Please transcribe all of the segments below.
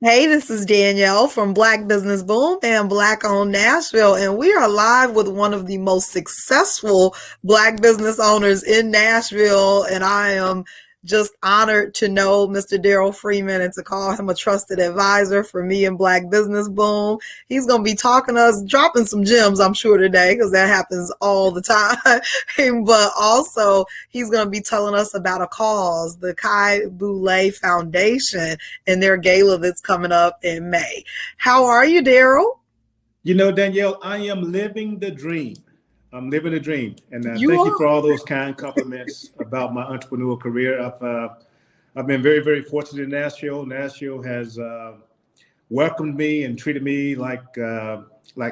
Hey, this is Danielle from Black Business Boom and Black Owned Nashville, and we are live with one of the most successful Black business owners in Nashville. And I am just honored to know Mr. Darrell Freeman and to call him a trusted advisor for me and Black Business Boom. He's going to be talking to us, dropping some gems, I'm sure, today, because that happens all the time. But also, he's going to be telling us about a cause, the Chi Boule Foundation, and their gala that's coming up in May. How are you, Darrell? Danielle, I am living the dream. I'm living the dream. And You thank you are. for all those kind compliments about my entrepreneurial career. I've been very, very fortunate in Nashville. Nashville has welcomed me and treated me like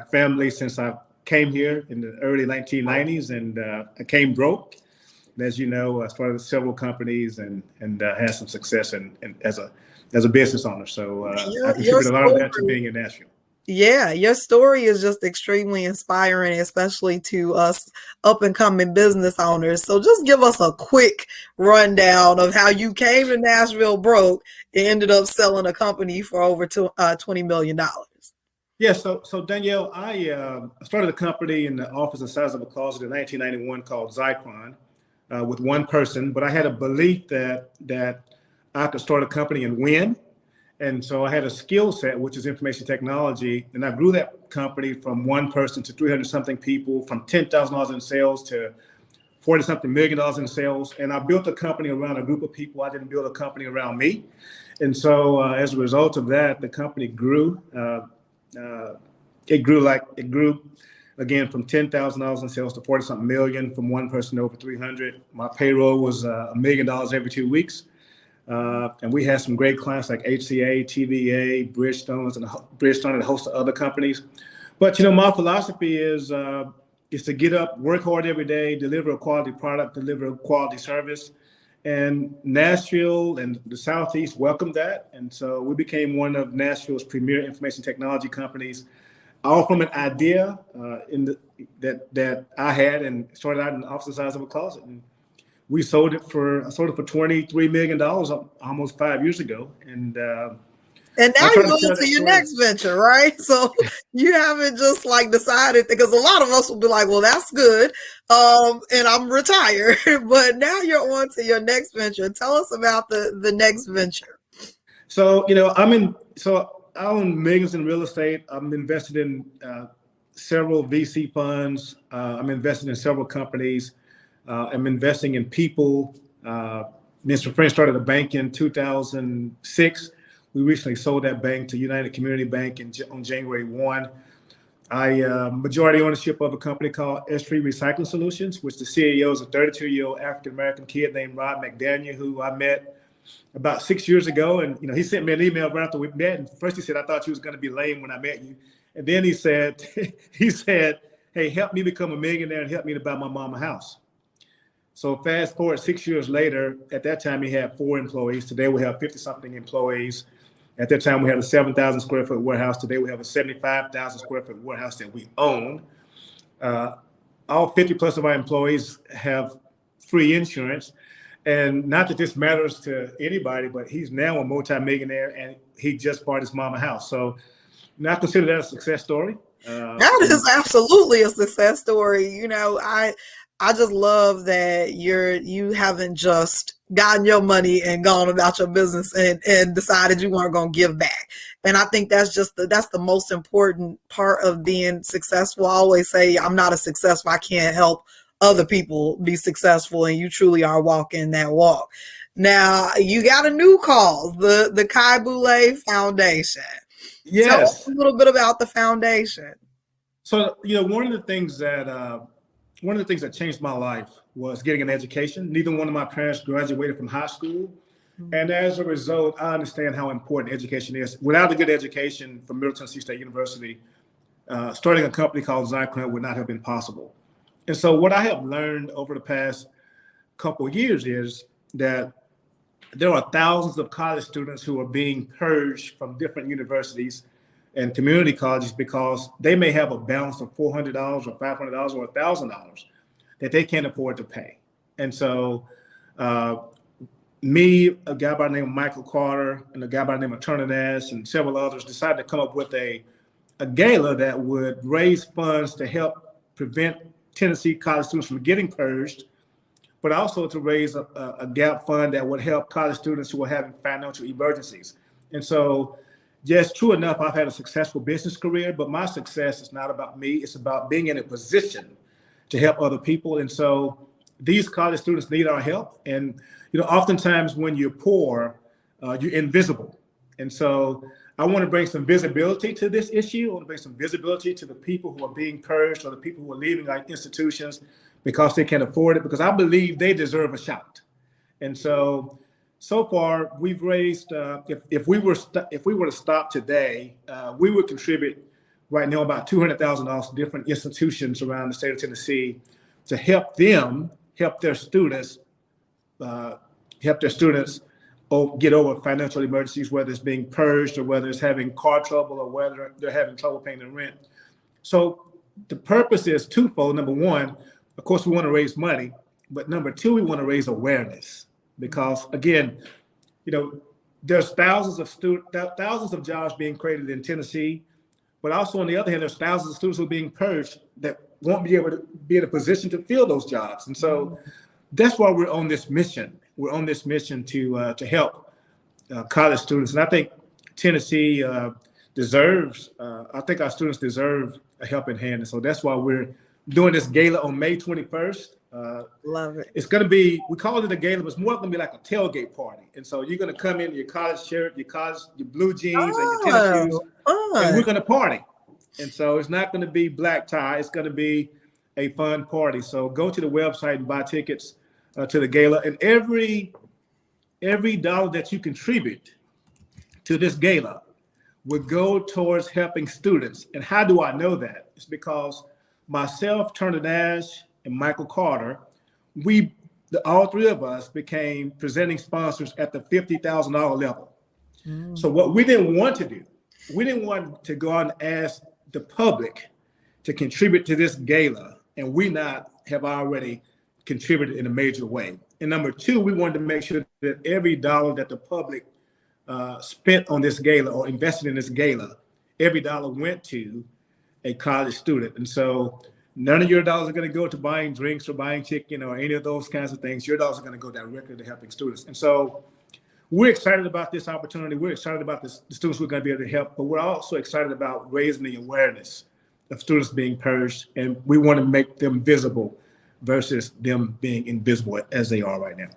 family since I came here in the early 1990s, and I came broke. And as you know, I started several companies and had some success as a business owner. So I Your contribute a lot of that to story. being in Nashville. Yeah, your story is just extremely inspiring, especially to us up and coming business owners. So just give us a quick rundown of how you came to Nashville broke and ended up selling a company for over $20 million. Yeah, so Danielle, I started a company in the office the size of a closet in 1991 called Zycron with one person, but I had a belief that I could start a company and win. And so I had a skill set, which is information technology, and I grew that company from one person to 300 something people, from $10,000 in sales to 40 something million dollars in sales. And I built a company around a group of people. I didn't build a company around me. And so as a result of that, the company grew. Uh, it grew again from $10,000 in sales to 40 something million, from one person to over 300. My payroll was $1 million every 2 weeks. And we had some great clients like HCA, TVA, Bridgestone, and a host of other companies. But my philosophy is to get up, work hard every day, deliver a quality product, deliver a quality service. And Nashville and the Southeast welcomed that. And so we became one of Nashville's premier information technology companies, all from an idea that I had, and started out in the office size of a closet. And I sold it for $23 million almost 5 years ago. And And now I try you're to on tell to that your story. next venture, right? So you haven't just like decided, because a lot of us will be like, well, that's good. And I'm retired. But now you're on to your next venture. Tell us about the next venture. So, I own millions in real estate. I'm invested in several VC funds. I'm invested in several companies. I'm investing in people. Mr. French started a bank in 2006. We recently sold that bank to United Community Bank on January 1. I majority ownership of a company called S3 Recycling Solutions, which the CEO is a 32-year-old African-American kid named Rob McDaniel, who I met about 6 years ago. And, he sent me an email right after we met. And first he said, I thought you was going to be lame when I met you. And then he said, hey, help me become a millionaire and help me to buy my mom a house. So fast forward 6 years later, at that time he had 4 employees. Today we have 50 something employees. At that time we had a 7,000 square foot warehouse. Today we have a 75,000 square foot warehouse that we own. All 50 plus of our employees have free insurance. And not that this matters to anybody, but he's now a multimillionaire and he just bought his mama house. So now I consider that a success story. That is absolutely a success story. I just love that you haven't just gotten your money and gone about your business and decided you weren't going to give back. And I think that's the most important part of being successful. I always say I'm not a successful. I can't help other people be successful, and you truly are walking that walk. Now you got a new cause, the Chi Boule Foundation. Tell us a Yes. little bit about the foundation. So, one of the things that changed my life was getting an education. Neither one of my parents graduated from high school. And as a result, I understand how important education is. Without a good education from Middle Tennessee State University, starting a company called Zycron would not have been possible. And so what I have learned over the past couple of years is that there are thousands of college students who are being purged from different universities and community colleges because they may have a balance of $400 or $500 or $1,000 that they can't afford to pay. And so me, a guy by the name of Michael Carter, and a guy by the name of Turner Nash, and several others decided to come up with a gala that would raise funds to help prevent Tennessee college students from getting purged, but also to raise a gap fund that would help college students who are having financial emergencies. And so, yes, true enough, I've had a successful business career, but my success is not about me. It's about being in a position to help other people. And so these college students need our help. And, oftentimes when you're poor, you're invisible. And so I want to bring some visibility to this issue. I want to bring some visibility to the people who are being purged or the people who are leaving our institutions because they can't afford it, because I believe they deserve a shot. And so far we've raised, if we were to stop today, we would contribute right now about $200,000 to different institutions around the state of Tennessee to help their students get over financial emergencies, whether it's being purged or whether it's having car trouble or whether they're having trouble paying their rent. So the purpose is twofold. Number one, of course, we want to raise money, but number two, we want to raise awareness because, again, there's thousands of jobs being created in Tennessee, but also on the other hand, there's thousands of students who are being purged that won't be able to be in a position to fill those jobs. And so that's why we're on this mission. We're on this mission to help college students. And I think Tennessee deserves, I think our students deserve a helping hand. And so that's why we're doing this gala on May 21st. Love it. It's going to be, we call it a gala, but it's more going to be like a tailgate party. And so you're going to come in your college shirt, your blue jeans, and your tennis shoes, and we're going to party. And so it's not going to be black tie. It's going to be a fun party. So go to the website and buy tickets to the gala. And every dollar that you contribute to this gala would go towards helping students. And how do I know that? It's because myself, Turner Nash, and Michael Carter, all three of us became presenting sponsors at the $50,000 level. So what we didn't want to do, we didn't want to go out and ask the public to contribute to this gala, and we not have already contributed in a major way. And number two, we wanted to make sure that every dollar that the public spent on this gala or invested in this gala, every dollar went to a college student. And so none of your dollars are going to go to buying drinks or buying chicken or any of those kinds of things. Your dollars are going to go directly to helping students. And so we're excited about this opportunity. We're excited about the students we're going to be able to help, but we're also excited about raising the awareness of students being purged. And we want to make them visible versus them being invisible as they are right now.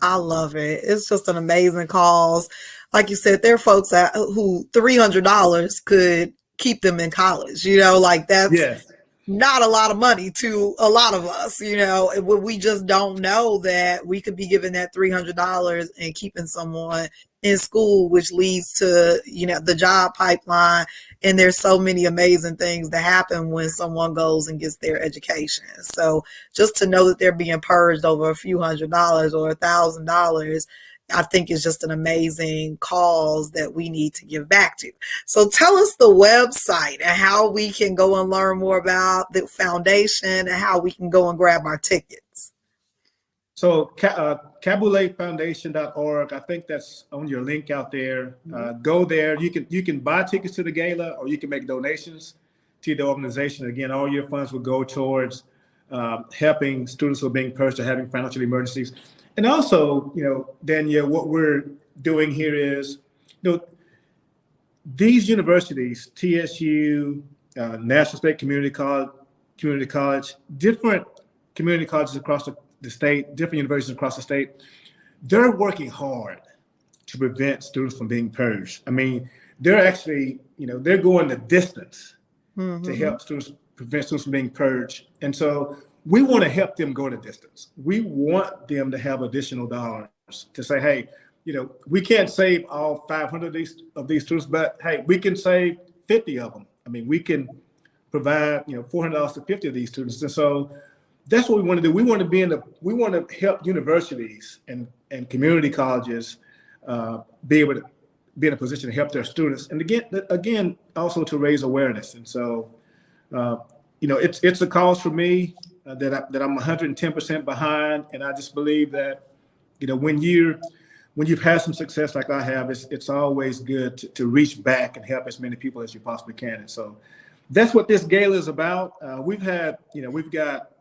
I love it. It's just an amazing cause. Like you said, there are folks who $300 could keep them in college, that's not a lot of money to a lot of us, we just don't know that we could be giving that $300 and keeping someone in school, which leads to, the job pipeline. And there's so many amazing things that happen when someone goes and gets their education. So just to know that they're being purged over a few $100s or $1,000, I think is just an amazing cause that we need to give back to. So tell us the website and how we can go and learn more about the foundation and how we can go and grab our tickets. So Chi Boule Foundation.org, I think that's on your link out there. Go there. You can buy tickets to the gala or you can make donations to the organization. Again, all your funds will go towards helping students who are being purged or having financial emergencies. And also, Danielle, what we're doing here is, these universities, TSU, National State Community College, different community colleges across the state, different universities across the state, they're working hard to prevent students from being purged. I mean, they're actually, they're going the distance to help students, prevent students from being purged. And so we want to help them go the distance. We want them to have additional dollars to say, hey, we can't save all 500 of these students, but hey, we can save 50 of them. I mean, we can provide, $400 to 50 of these students. And so that's what we want to do. We want to help universities and community colleges be able to be in a position to help their students. And again, also to raise awareness. And so, it's a cause for me that I'm 110% behind. And I just believe that when you've had some success like I have, it's always good to reach back and help as many people as you possibly can. And so that's what this gala is about. We've got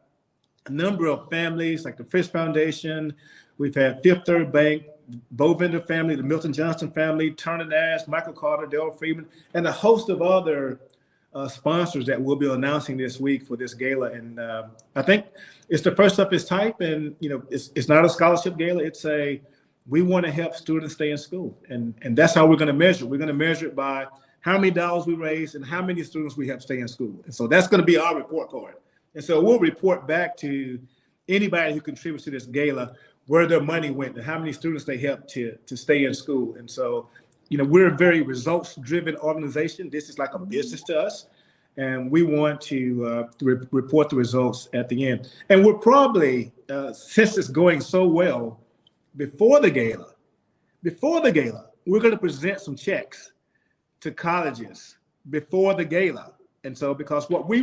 a number of families like the Fish Foundation. We've had Fifth Third Bank, Bovender family, the Milton Johnson family, Turner Nash, Michael Carter, Darrell Freeman, and a host of other sponsors that we'll be announcing this week for this gala. And I think it's the first of its type. And it's not a scholarship gala. We want to help students stay in school, and that's how we're going to measure. We're going to measure it by how many dollars we raise and how many students we have stay in school. And so that's going to be our report card. And so we'll report back to anybody who contributes to this gala where their money went and how many students they helped to stay in school. And so, we're a very results-driven organization. This is like a business to us, and we want to report the results at the end. And we're probably, since it's going so well, before the gala, we're going to present some checks to colleges before the gala. And so, because what we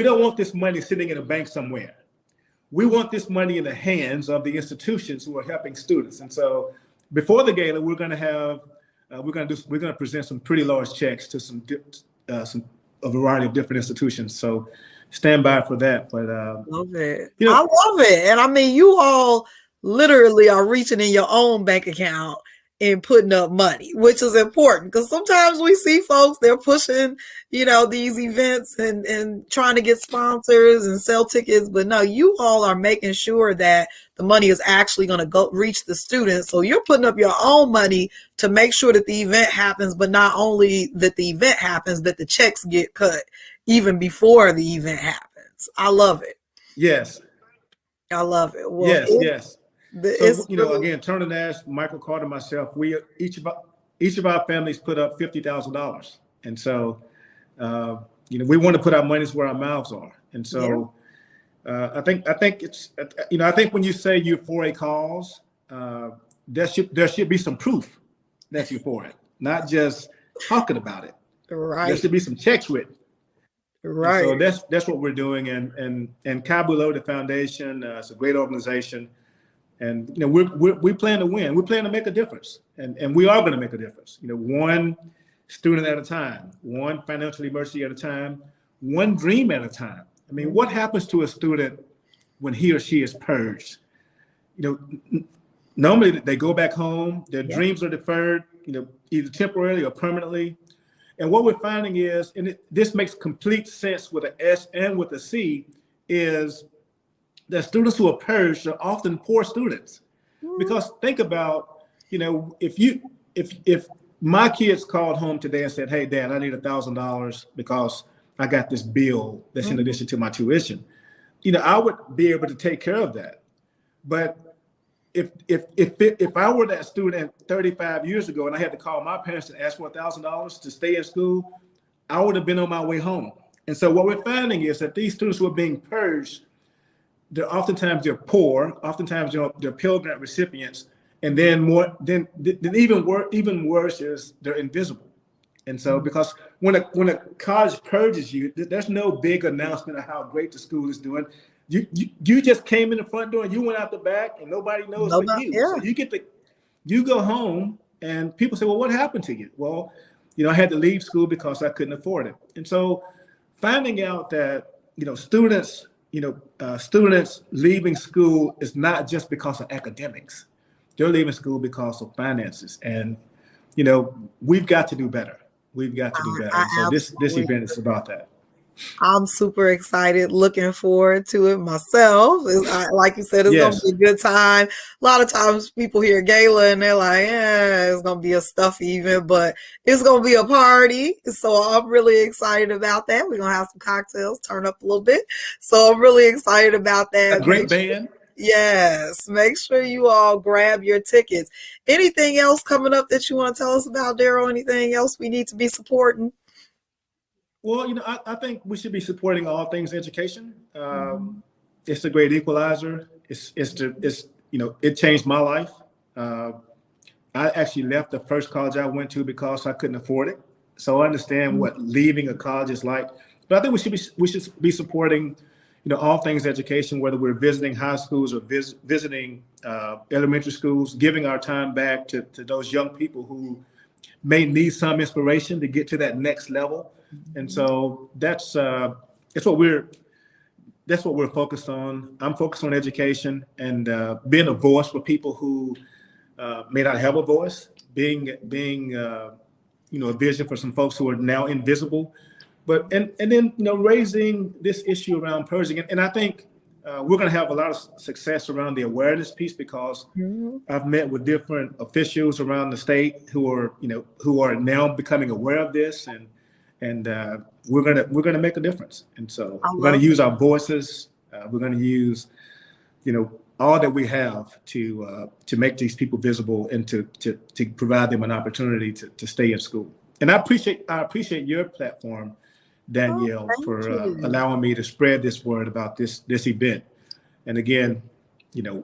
don't want this money sitting in a bank somewhere. We want this money in the hands of the institutions who are helping students. And so, before the gala, we're going to present some pretty large checks to a variety of different institutions. So, stand by for that. But love it. I love it. And I mean, you all literally are reaching in your own bank account and putting up money, which is important, because sometimes we see folks, they're pushing, these events and trying to get sponsors and sell tickets. But no, you all are making sure that the money is actually going to go reach the students. So you're putting up your own money to make sure that the event happens, but not only that the event happens, that the checks get cut even before the event happens. I love it. Yes. I love it. Well, yes. So, again, Turner Nash, Michael Carter, myself, we each of our families put up $50,000, and so we want to put our monies where our mouths are. And so I think it's I think when you say you're for a cause, there should be some proof that you're for it, not just talking about it. Right. There should be some checks written. Right. And so that's what we're doing, and Chi Boule Foundation, it's a great organization. And we plan to win. We plan to make a difference, and we are going to make a difference. One student at a time, one financial emergency at a time, one dream at a time. I mean, what happens to a student when he or she is purged? Normally they go back home. Their dreams are deferred, either temporarily or permanently. And what we're finding is, and this makes complete sense with an S and with a C, is that students who are purged are often poor students. Because think about, if my kids called home today and said, "Hey, Dad, I need $1,000 because I got this bill that's in addition to my tuition," I would be able to take care of that. But if I were that student 35 years ago and I had to call my parents and ask for $1,000 to stay in school, I would have been on my way home. And so what we're finding is that these students who are being purged, they're poor. Oftentimes, they're Pell Grant recipients, and then even worse is they're invisible. And so, because when a college purges you, there's no big announcement of how great the school is doing. You just came in the front door and you went out the back, and nobody knows but you. Yeah. So you go home, and people say, "Well, what happened to you?" Well, I had to leave school because I couldn't afford it. And so, finding out that students leaving school is not just because of academics. They're leaving school because of finances. And, we've got to do better. We've got to do better. So this event is about that. I'm super excited, looking forward to it myself. Like you said, it's going to be a good time. A lot of times people hear gala and they're like, it's going to be a stuffy event, but it's going to be a party. So I'm really excited about that. We're going to have some cocktails, turn up a little bit. So I'm really excited about that. A great band. Yes. Make sure you all grab your tickets. Anything else coming up that you want to tell us about, Darrell? Anything else we need to be supporting? Well, I think we should be supporting all things education. It's a great equalizer. It changed my life. I actually left the first college I went to because I couldn't afford it. So I understand what leaving a college is like. But I think we should be supporting, all things education, whether we're visiting high schools or visiting elementary schools, giving our time back to those young people who may need some inspiration to get to that next level. And so that's what we're focused on. I'm focused on education and being a voice for people who may not have a voice, being a vision for some folks who are now invisible, but and then raising this issue around purging. And I think we're going to have a lot of success around the awareness piece, because I've met with different officials around the state who are now becoming aware of this, and we're gonna make a difference. And so we're going to use our voices. We're going to use all that we have to make these people visible and to provide them an opportunity to stay in school. And I appreciate your platform, Danielle, for allowing me to spread this word about this event. And again,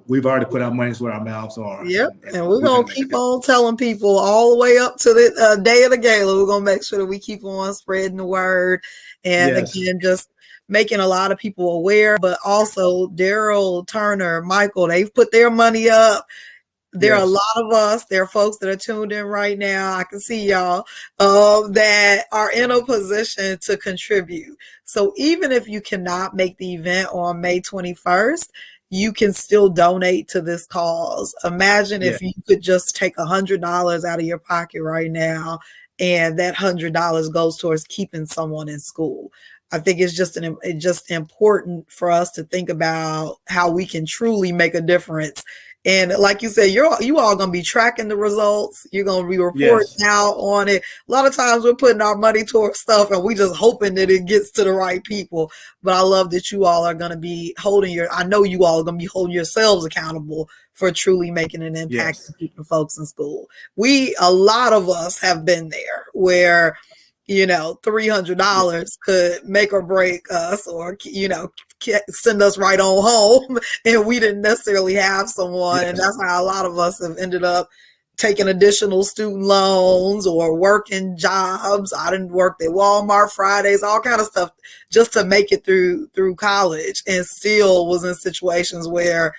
we've already put our money where our mouths are. Yep, and we're going to keep on telling people all the way up to the day of the gala. We're going to make sure that we keep on spreading the word. And again, just making a lot of people aware, but also Darrell, Turner, Michael, they've put their money up. There are a lot of us, there are folks that are tuned in right now. I can see y'all that are in a position to contribute. So even if you cannot make the event on May 21st, you can still donate to this cause. Imagine if you could just take $100 out of your pocket right now, and that $100 goes towards keeping someone in school. I think it's just important for us to think about how we can truly make a difference. And like you said, you all going to be tracking the results. You're going to be reporting out on it. A lot of times we're putting our money towards stuff and we just hoping that it gets to the right people. But I love that you all are going to be I know you all are going to be holding yourselves accountable for truly making an impact and keeping folks in school. A lot of us have been there where, $300 could make or break us, or, send us right on home, and we didn't necessarily have someone. And that's how a lot of us have ended up taking additional student loans or working jobs. I didn't work at Walmart Fridays, all kind of stuff, just to make it through college, and still was in situations where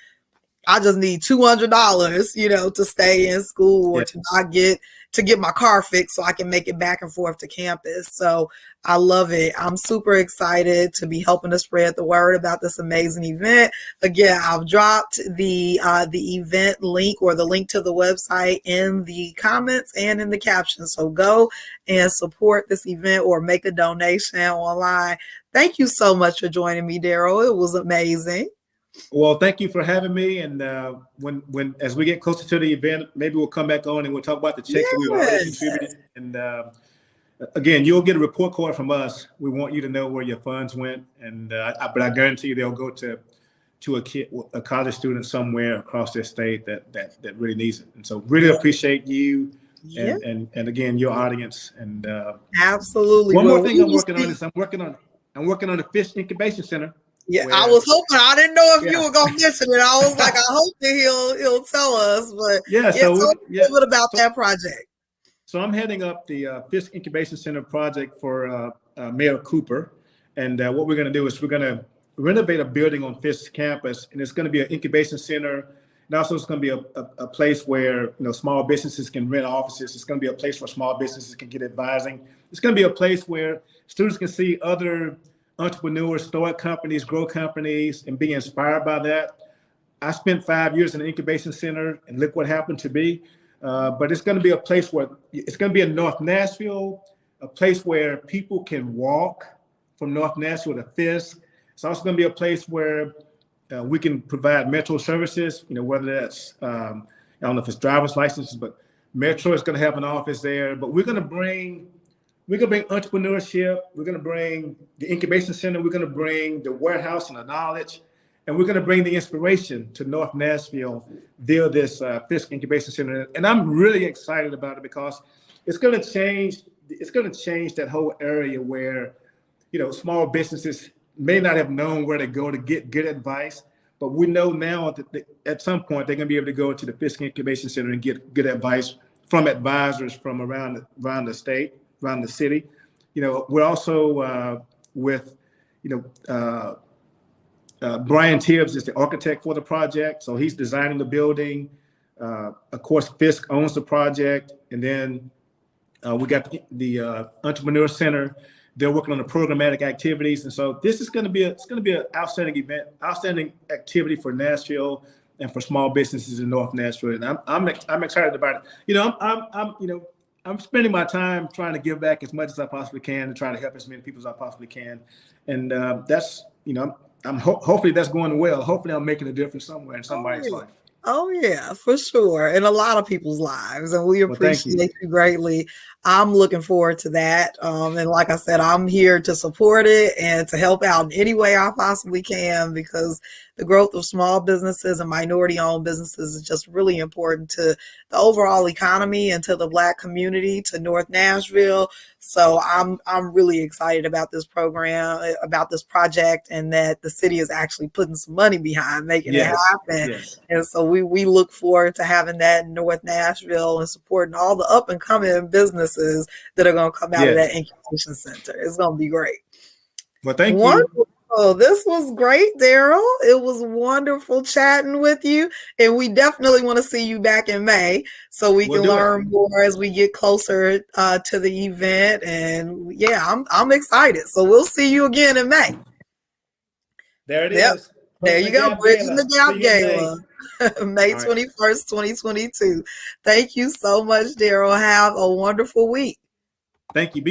I just need $200, to stay in school or to get my car fixed so I can make it back and forth to campus. So I love it. I'm super excited to be helping to spread the word about this amazing event. Again, I've dropped the event link, or the link to the website, in the comments and in the caption. So go and support this event or make a donation online. Thank you so much for joining me, Darrell. It was amazing. Well, thank you for having me. And when as we get closer to the event, maybe we'll come back on and we'll talk about the checks that we've already contributed. And again, you'll get a report card from us. We want you to know where your funds went. And but I guarantee you they'll go to a college student somewhere across this state that really needs it. And so really appreciate you and again your audience. And absolutely. One more thing I'm working on is I'm working on the Fish Incubation Center. Yeah, I was hoping. I didn't know if you were gonna mention it. I was like, I hope that he'll tell us. But tell us a little bit about that project. So I'm heading up the Fish Incubation Center project for Mayor Cooper, and what we're going to do is we're going to renovate a building on Fish campus, and it's going to be an incubation center. And also, it's going to be a place where small businesses can rent offices. It's going to be a place where small businesses can get advising. It's going to be a place where students can see other entrepreneurs, start companies, grow companies, and be inspired by that. I spent 5 years in an incubation center, and look what happened to be. But it's going to be a place where it's going to be in North Nashville, a place where people can walk from North Nashville to Fisk. It's also going to be a place where we can provide metro services, whether that's, I don't know if it's driver's licenses, but Metro is going to have an office there. But we're going to bring entrepreneurship. We're going to bring the incubation center. We're going to bring the warehouse and the knowledge. And we're going to bring the inspiration to North Nashville via this Fisk Incubation Center. And I'm really excited about it because it's going to change that whole area where, small businesses may not have known where to go to get good advice. But we know now that at some point they're going to be able to go to the Fisk Incubation Center and get good advice from advisors from around the state, around the city. We're also with, Brian Tibbs is the architect for the project, so he's designing the building. Of course, Fisk owns the project, and then we got the Entrepreneur Center. They're working on the programmatic activities, and so this is going to be an outstanding event, outstanding activity for Nashville and for small businesses in North Nashville. And I'm excited about it. I'm spending my time trying to give back as much as I possibly can and try to help as many people as I possibly can, and that's hopefully that's going well. Hopefully, I'm making a difference somewhere in somebody's life. Oh, yeah, for sure. In a lot of people's lives. And we appreciate you greatly. I'm looking forward to that. And like I said, I'm here to support it and to help out in any way I possibly can, because the growth of small businesses and minority-owned businesses is just really important to the overall economy and to the Black community, to North Nashville. So I'm really excited about this program, about this project, and that the city is actually putting some money behind making it happen. Yes. And so we look forward to having that in North Nashville and supporting all the up and coming businesses that are going to come out of that incubation center. It's going to be great. Well, thank you. Oh, this was great, Darrell. It was wonderful chatting with you. And we definitely want to see you back in May so we can learn more as we get closer to the event. And yeah, I'm excited. So we'll see you again in May. There it is. There you go. Bridging the Gap Gala. May 21st, 2022. Thank you so much, Darrell. Have a wonderful week. Thank you.